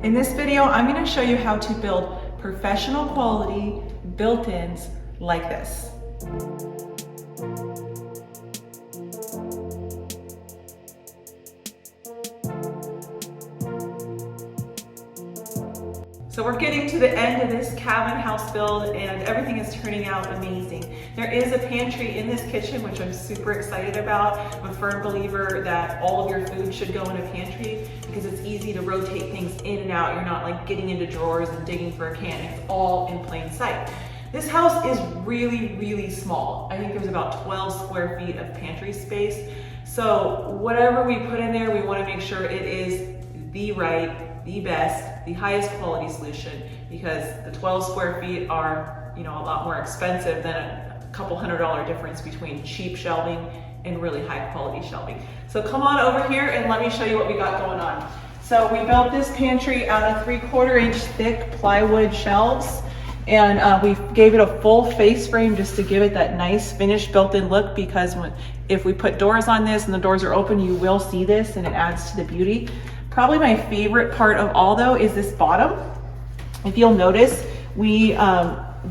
In this video, I'm going to show you how to build professional quality built-ins like this. So we're getting to the end of this cabin house build and everything is turning out amazing. There is a pantry in this kitchen, which I'm super excited about. I'm a firm believer that all of your food should go in a pantry because it's easy to rotate things in and out. You're not like getting into drawers and digging for a can. It's all in plain sight. This house is really, really small. I think there's about 12 square feet of pantry space. So whatever we put in there, we want to make sure it is the best, the highest quality solution, because the 12 square feet are, a lot more expensive than a couple $100 difference between cheap shelving and really high quality shelving. So come on over here and let me show you what we got going on. So we built this pantry out of 3/4 inch thick plywood shelves, and we gave it a full face frame just to give it that nice finished built-in look, because if we put doors on this and the doors are open, you will see this and it adds to the beauty. Probably my favorite part of all though is this bottom. If you'll notice, we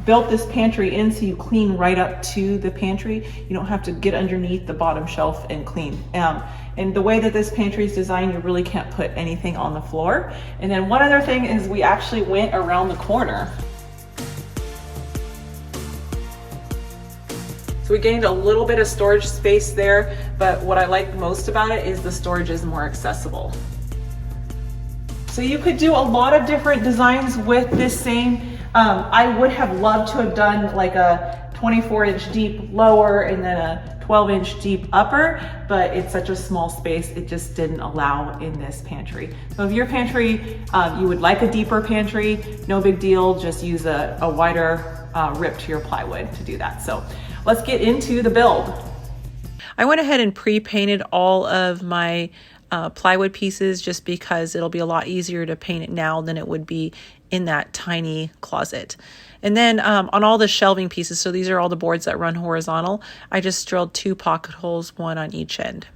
built this pantry in so you clean right up to the pantry. You don't have to get underneath the bottom shelf and clean. And the way that this pantry is designed, you really can't put anything on the floor. And then one other thing is we actually went around the corner. So we gained a little bit of storage space there, but what I like most about it is the storage is more accessible. So you could do a lot of different designs with this same. I would have loved to have done like a 24-inch deep lower and then a 12-inch deep upper, but it's such a small space, it just didn't allow in this pantry. So if your pantry, you would like a deeper pantry, no big deal, just use a wider rip to your plywood to do that. So let's get into the build. I went ahead and pre-painted all of my plywood pieces just because it'll be a lot easier to paint it now than it would be in that tiny closet. And then on all the shelving pieces, so these are all the boards that run horizontal, I just drilled 2 pocket holes, one on each end.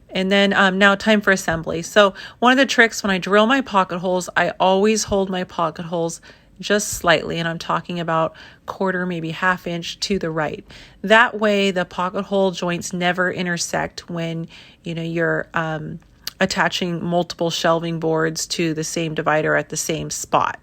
And then now time for assembly. So one of the tricks when I drill my pocket holes, I always hold my pocket holes just slightly, and I'm talking about 1/4, maybe 1/2 inch to the right. That way the pocket hole joints never intersect when you're attaching multiple shelving boards to the same divider at the same spot.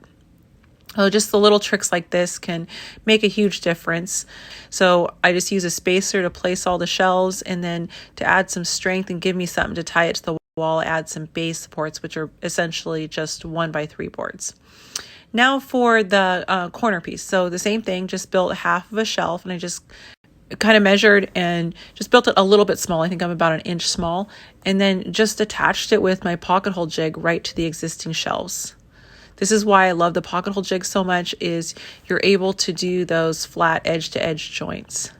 So just the little tricks like this can make a huge difference. So I just use a spacer to place all the shelves, and then to add some strength and give me something to tie it to the wall, add some base supports, which are essentially just 1x3 boards. Now for the corner piece. So the same thing, just built 1/2 of a shelf, and I just kind of measured and just built it a little bit small. I think I'm about 1 inch small, and then just attached it with my pocket hole jig right to the existing shelves. This is why I love the pocket hole jig so much, is you're able to do those flat edge to edge joints.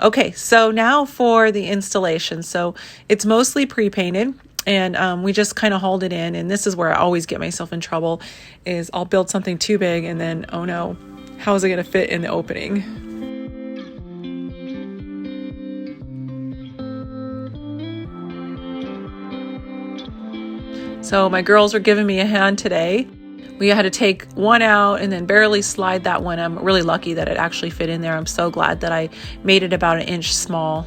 Okay, so now for the installation. So it's mostly pre-painted, and we just kind of hauled it in, and this is where I always get myself in trouble, is I'll build something too big and then, oh no, how is it going to fit in the opening? So my girls are giving me a hand today. We had to take one out and then barely slide that one. I'm really lucky that it actually fit in there. I'm so glad that I made it about 1 inch small,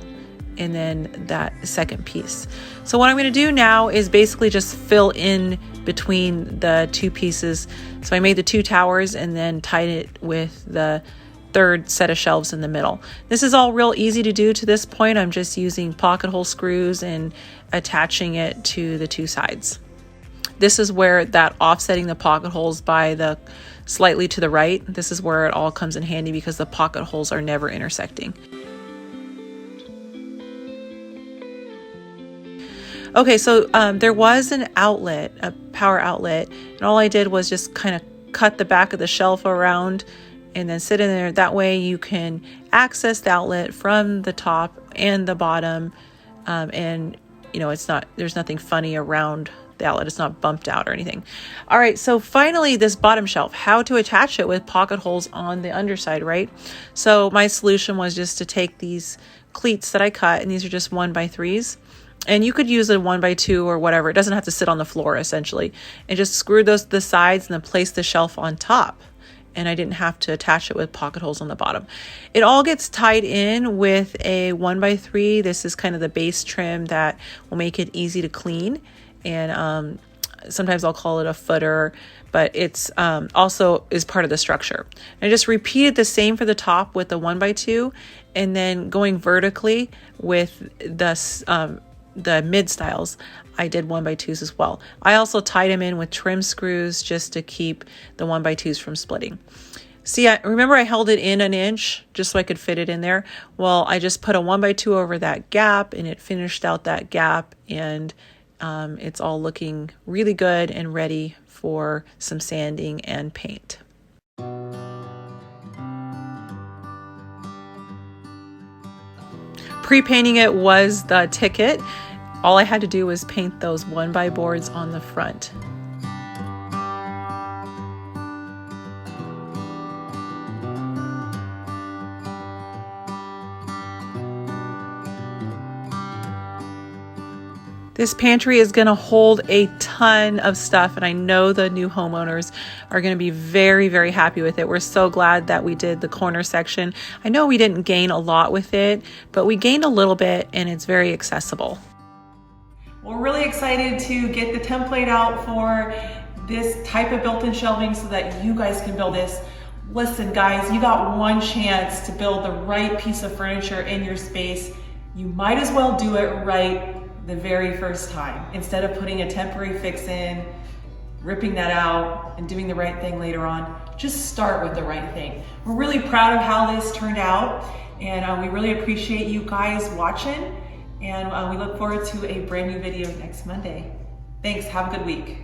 and then that second piece. So what I'm going to do now is basically just fill in between the 2 pieces. So I made the 2 towers and then tied it with the 3rd set of shelves in the middle. This is all real easy to do to this point. I'm just using pocket hole screws and attaching it to the 2 sides. This is where that offsetting the pocket holes by the slightly to the right, this is where it all comes in handy, because the pocket holes are never intersecting. Okay, so there was an outlet, a power outlet, and all I did was just kind of cut the back of the shelf around and then sit in there. That way you can access the outlet from the top and the bottom, and there's nothing funny around the outlet. It's not bumped out or anything. All right, so finally this bottom shelf, how to attach it with pocket holes on the underside, right? So my solution was just to take these cleats that I cut, and these are just 1x3s, And you could use a 1x2 or whatever. It doesn't have to sit on the floor essentially. And just screw those to the sides and then place the shelf on top. And I didn't have to attach it with pocket holes on the bottom. It all gets tied in with a 1x3. This is kind of the base trim that will make it easy to clean. And sometimes I'll call it a footer, but it's also is part of the structure. And I just repeated the same for the top with the 1x2, and then going vertically with the mid styles, I did 1x2s as well. I also tied them in with trim screws just to keep the 1x2s from splitting. See, remember I held it in an inch just so I could fit it in there? Well, I just put a 1x2 over that gap and it finished out that gap, and it's all looking really good and ready for some sanding and paint. Pre-painting it was the ticket. All I had to do was paint those 1x boards on the front. This pantry is going to hold a ton of stuff, and I know the new homeowners are going to be very, very happy with it. We're so glad that we did the corner section. I know we didn't gain a lot with it, but we gained a little bit, and it's very accessible. We're really excited to get the template out for this type of built-in shelving so that you guys can build this. Listen guys, you got one chance to build the right piece of furniture in your space. You might as well do it right the very first time, instead of putting a temporary fix in, ripping that out, and doing the right thing later on. Just start with the right thing. We're really proud of how this turned out, and we really appreciate you guys watching, and we look forward to a brand new video next Monday. Thanks, have a good week.